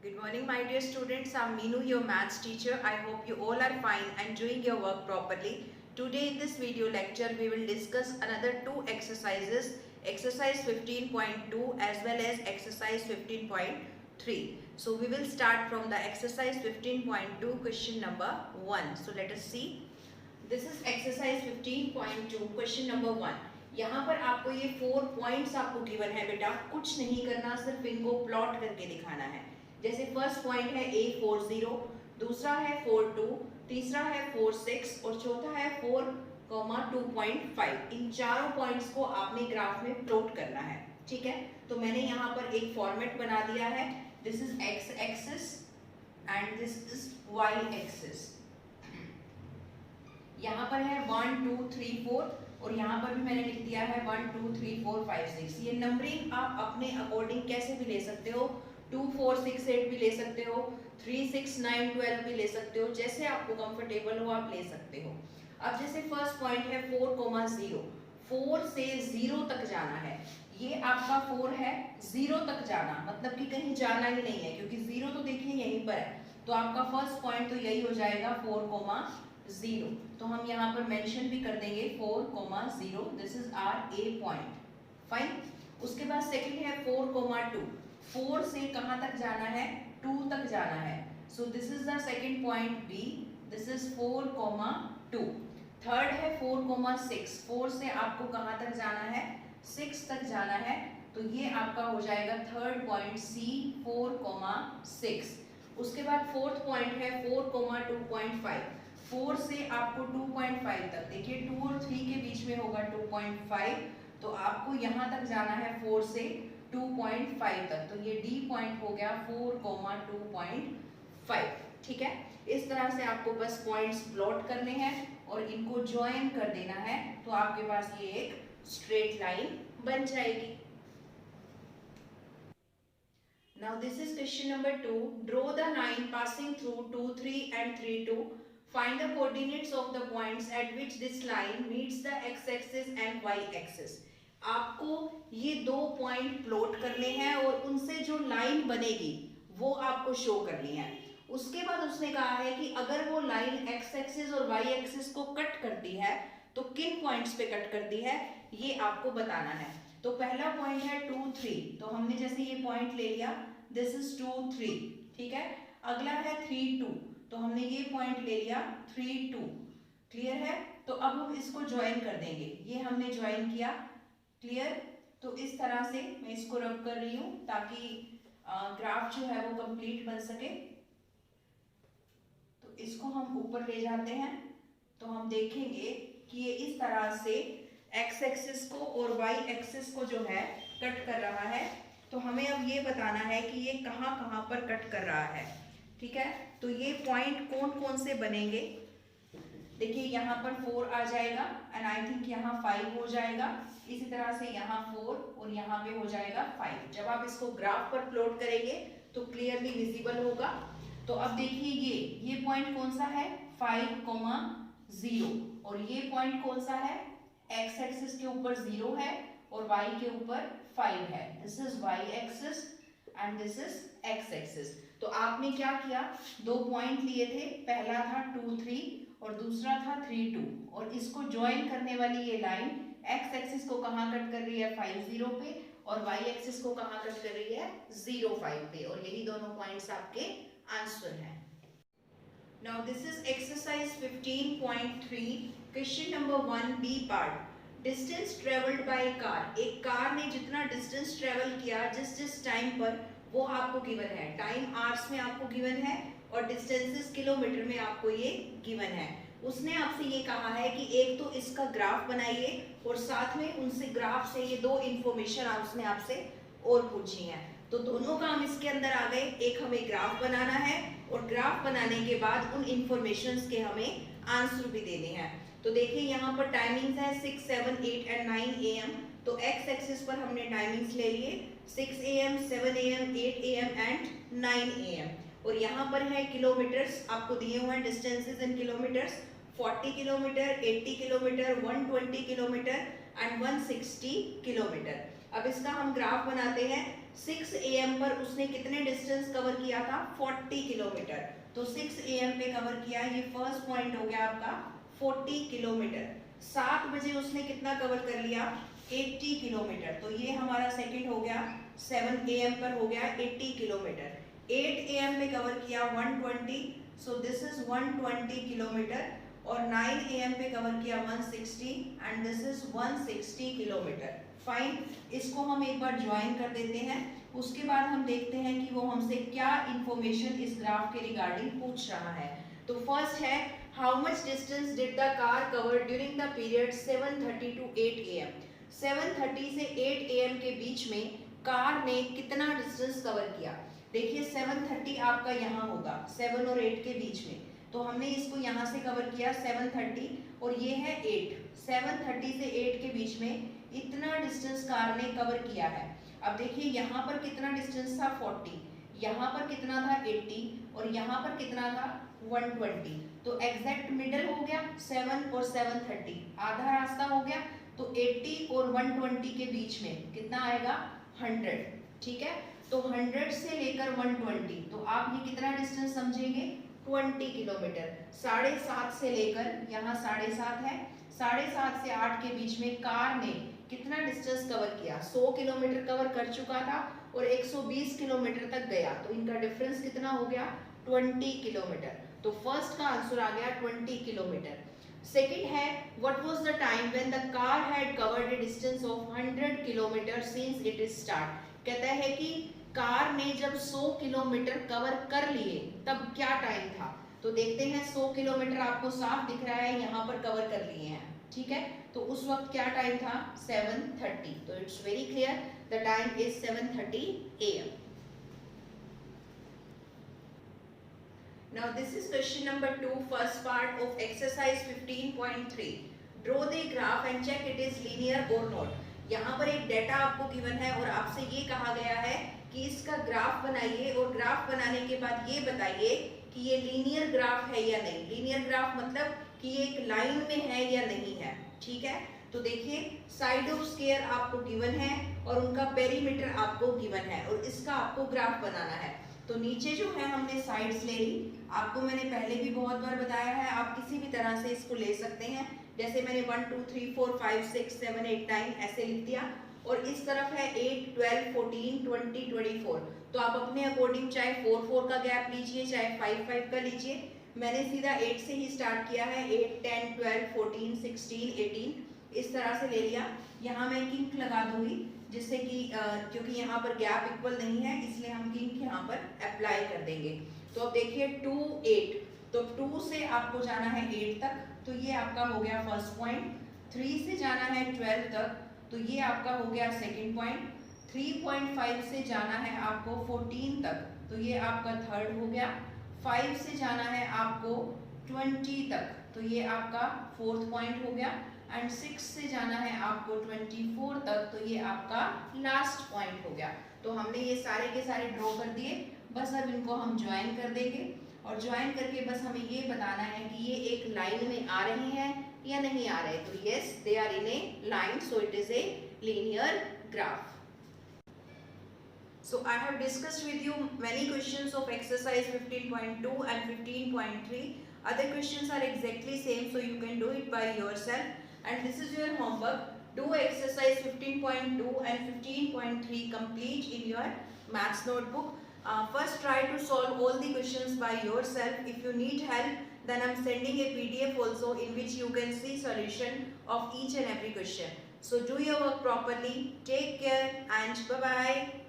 Good morning, my dear students. I'm Meenu, your maths teacher. I hope you all are fine and doing your work properly. Today in this video lecture, we will discuss another two exercises, exercise 15.2 as well as exercise 15.3. So we will start from the exercise 15.2 question number 1. So let us see. This is exercise 15.2 question number 1. यहाँ पर आपको ये 4 points आपको given है बेटा, कुछ नहीं करना, सिर्फ इनको प्लॉट करके दिखाना है। जैसे फर्स्ट पॉइंट है A40, दूसरा है 42, तीसरा है 46 और चौथा है 4,2.5। इन चारों पॉइंट्स को आपने ग्राफ में प्लॉट करना है। ठीक है, तो मैंने यहाँ पर एक फॉर्मेट बना दिया है। This is X axis and this is Y axis. यहाँ पर है 1 2 3 4 और यहाँ पर भी मैंने लिख दिया है 1 2 3 4 5 6। ये नंबरिंग आप अपने अकॉर्डिंग कैसे भी ले सकते हो, 2 4 6 8 भी ले सकते हो, 3 6 9 12 भी ले सकते हो, जैसे आपको कंफर्टेबल हो आप ले सकते हो। अब जैसे फर्स्ट पॉइंट है 4,0, 4 से 0 तक जाना है। ये आपका 4 है, 0 तक जाना मतलब कि कहीं जाना ही नहीं है, क्योंकि 0 तो देखिए यहीं पर है, तो आपका फर्स्ट पॉइंट तो यही हो जाएगा 4,0। तो हम यहाँ पर मेंशन भी कर देंगे 4,0, this is are A point. Fine. उसके बाद सेकंड है 4,2, 4 से कहाँ तक जाना है, 2 तक जाना है। So this is the second point B, this is 4,2। Third है 4,6, 4 से आपको कहाँ तक जाना है, 6 तक जाना है, तो ये आपका हो जाएगा थर्ड पॉइंट सी, 4,6। उसके बाद फोर्थ पॉइंट है 4,2.5, 4 से आपको 2.5 तक, देखिए 2 और 3 के बीच में होगा 2.5, तो आपको यहाँ तक जाना है 4 से 2.5 तक, तो ये डी पॉइंट हो गया 4,2.5। ठीक है, इस तरह से आपको बस पॉइंट्स प्लॉट करने हैं और इनको ज्वाइन कर देना है, तो आपके पास ये एक स्ट्रेट लाइन बन जाएगी। Now this is question number 2. Draw the line passing through 2 3 and 3 2. Find the coordinates of the points at which this line meets the x-axis and y-axis. आपको ये दो पॉइंट प्लॉट करने हैं और उनसे जो लाइन बनेगी वो आपको शो करनी है। उसके बाद उसने कहा है कि अगर वो लाइन एक्स एक्सिस और वाई एक्सिस को कट करती है तो किन पॉइंट्स पे कट करती है, ये आपको बताना है। तो पहला पॉइंट है 2 3, तो हमने जैसे ये पॉइंट ले लिया, दिस इज 2 3। ठीक है, अगला है 3 2, तो हमने ये पॉइंट ले लिया 3 2। क्लियर है, तो अब हम इसको ज्वाइन कर देंगे, ये हमने ज्वाइन किया। क्लियर, तो इस तरह से मैं इसको रब कर रही हूं ताकि ग्राफ जो है वो कंप्लीट बन सके। तो इसको हम ऊपर ले जाते हैं, तो हम देखेंगे कि ये इस तरह से एक्स एक्सिस को और वाई एक्सिस को जो है कट कर रहा है। तो हमें अब ये बताना है कि ये कहाँ कहाँ पर कट कर रहा है। ठीक है, तो ये पॉइंट कौन कौन से बनेंगे, देखिए यहाँ पर 4 आ जाएगा एंड आई थिंक यहाँ 5 हो जाएगा, इसी तरह से यहाँ 4 और यहाँ पे हो जाएगा 5। जब आप इसको ग्राफ पर प्लॉट करेंगे तो क्लियरली विजिबल होगा। तो अब देखिए ये पॉइंट कौन सा है, 5,0, और ये पॉइंट कौन सा है, एक्स एक्सिस के ऊपर 0 है और वाई के ऊपर 5 है। This is Y axis and this is X axis. तो आपने क्या किया, दो पॉइंट लिए थे, पहला था 2 3 और दूसरा था 3 2, और इसको ज्वाइन करने वाली ये लाइन एक्स एक्सिस को कहाँ कट कर रही है, 5 0 पे, और वाई एक्सिस को कहाँ कट कर रही है, 0 5 पे, और यही दोनों पॉइंट्स आपके आंसर हैं। Now this is exercise 15.3, question number 1 B part. Distance travelled by car, एक कार ने जितना डिस्टेंस ट्रेवल किया जिस टाइम पर वो आपको गिवन है। टाइम आवर्स में आपको गिवन है और डिस्टेंसेस किलोमीटर में आपको ये गिवन है। उसने आपसे ये कहा है कि एक तो इसका ग्राफ बनाइए और साथ में उनसे ग्राफ से ये दो इंफॉर्मेशन उसने आपसे और पूछी है। तो दोनों काम इसके अंदर आ गए, एक हमें ग्राफ बनाना है और ग्राफ बनाने के बाद उन इंफॉर्मेशंस के हमें आंसर भी देने हैं। तो देखिए यहाँ पर टाइमिंग्स है 6 7 8 एंड 9 AM। तो एक्स एक्सिस पर हमने टाइमिंग्स ले लिए 6 AM 7 AM 8 AM and 9 AM। और यहाँ पर है किलोमीटर्स, आपको दिए हुए हैं distances in kilometres, 40 kilometre, 80 kilometre, 120 kilometre and 160 kilometre. अब इसका हम ग्राफ बनाते हैं। 6 AM पर उसने कितने डिस्टेंस कवर किया था? 40 किलोमीटर। तो 6 AM पे कवर किया, ये फर्स्ट पॉइंट हो गया आपका 40 किलोमीटर। 7 बजे उसने कितना कवर कर लिया? 80 किलोमीटर। तो ये हमारा सेकंड हो गया। 7 AM पर हो गया 80 किलोमीटर। 8 AM पे कवर किया 120, सो दिस इज 120 किलोमीटर। और 9 AM पे कवर किया 160 and this is 160 kilometre. Fine, इसको हम एक बार ज्वाइन कर देते हैं, उसके बाद हम देखते हैं कि वो हमसे क्या इंफॉर्मेशन इस ग्राफ के रिगार्डिंग पूछ रहा है। तो फर्स्ट है, how much distance did the car cover during the period 7:30 to 8 AM। 7:30 से 8 AM के बीच में कार ने कितना डिस्टेंस कवर किया? देखिए 7:30 आपका यहाँ होगा 7 और 8 के बीच में, तो हमने इसको यहाँ से कवर किया 7:30 और ये है 8। 7:30 से 8 के बीच में इतना डिस्टेंस कार ने कवर किया है। अब देखिए यहाँ पर कितना डिस्टेंस था 40, यहाँ पर कितना था 80 और यहाँ पर कितना था 120। तो एग्जैक्ट मिडल हो गया 7 और 7:30, आधा रास्ता हो गया। तो 80 और 120 के बीच में कितना आएगा? 100। ठीक है, तो 100 से लेकर 120, तो आप ये कितना डिस्टेंस समझेंगे? 20 किलोमीटर। 7:30 से लेकर यहाँ 7:30 है, 7:30 से 8 के बीच में कार ने कितना डिस्टेंस कवर किया? 100 किलोमीटर कवर कर चुका था और 120 किलोमीटर तक गया, तो इनका डिफरेंस कितना हो गया? 20 किलोमीटर। तो फर्स्ट का आंसर आ गया 20 किलोमीटर। सेकंड है, what was the time when the car had covered a distance of 100 kilometre since it start. कहता है कि कार ने जब 100 किलोमीटर कवर कर लिए तब क्या टाइम था? तो देखते हैं, 100 किलोमीटर आपको साफ दिख रहा है, यहाँ पर कवर कर लिए हैं। ठीक है, तो उस वक्त क्या टाइम था? 7:30। तो it's very clear, the time is 7:30 AM। Now this is question number 2, first part of exercise 15.3. Draw the graph and check it is linear or not. यहाँ पर एक डेटा आपको गिवन है और आपसे ये कहा गया है कि इसका ग्राफ बनाइए और ग्राफ बनाने के बाद ये बताइए कि ये लीनियर ग्राफ है या नहीं। लीनियर ग्राफ मतलब कि ये एक लाइन में है या नहीं है। ठीक है, तो देखिए साइड ऑफ स्क्वायर आपको गिवन है और उनका पेरीमीटर आपको गिवन है और इसका आपको ग्राफ बनाना है। तो नीचे जो है हमने साइड्स ले ली, आपको मैंने पहले भी बहुत बार बताया है, आप किसी भी तरह से इसको ले सकते हैं। जैसे मैंने 1 2 3 4 5 6 7 8 9 ऐसे लिख दिया और इस तरफ है 8 12 14 20 24। तो आप अपने अकॉर्डिंग चाहे 4 4 का गैप लीजिए, चाहे 5 5 का लीजिए। मैंने सीधा 8 से ही स्टार्ट किया है, 8 10 12 14 16 18 इस तरह से ले लिया। यहाँ मैं किंक लगा दूंगी जिससे कि क्योंकि यहाँ पर गैप इक्वल नहीं है इसलिए हम किंक यहाँ पर अप्लाई कर देंगे। तो अब देखिए 2 8, तो 2 से आपको जाना है 8 तक, तो ये आपका हो गया फर्स्ट पॉइंट। 3 से जाना है 12 तक, तो ये आपका हो गया सेकंड पॉइंट। 3.5 से जाना है आपको 14 तक, तो ये आपका थर्ड हो गया। 5 से जाना है आपको 20 तक, तो ये आपका फोर्थ पॉइंट हो गया। एंड 6 से जाना है आपको 24 तक, तो ये आपका लास्ट पॉइंट हो गया। तो हमने ये सारे के सारे ड्रॉ कर दिए, बस अब इनको हम ज्वाइन कर देंगे और ज्वाइन करके बस हमें ये बताना है कि ये एक लाइन में आ रहे हैं या नहीं आ रहे। तो yes, they are in a line, so it is a linear graph. So I have discussed with you many questions of exercise 15.2 and 15.3. Other questions are exactly same, so you can do it by yourself. And this is your homework. Do exercise 15.2 and 15.3 complete in your maths notebook. First try to solve all the questions by yourself. If you need help, then I'm sending a PDF also in which you can see solution of each and every question. So do your work properly. Take care and bye-bye.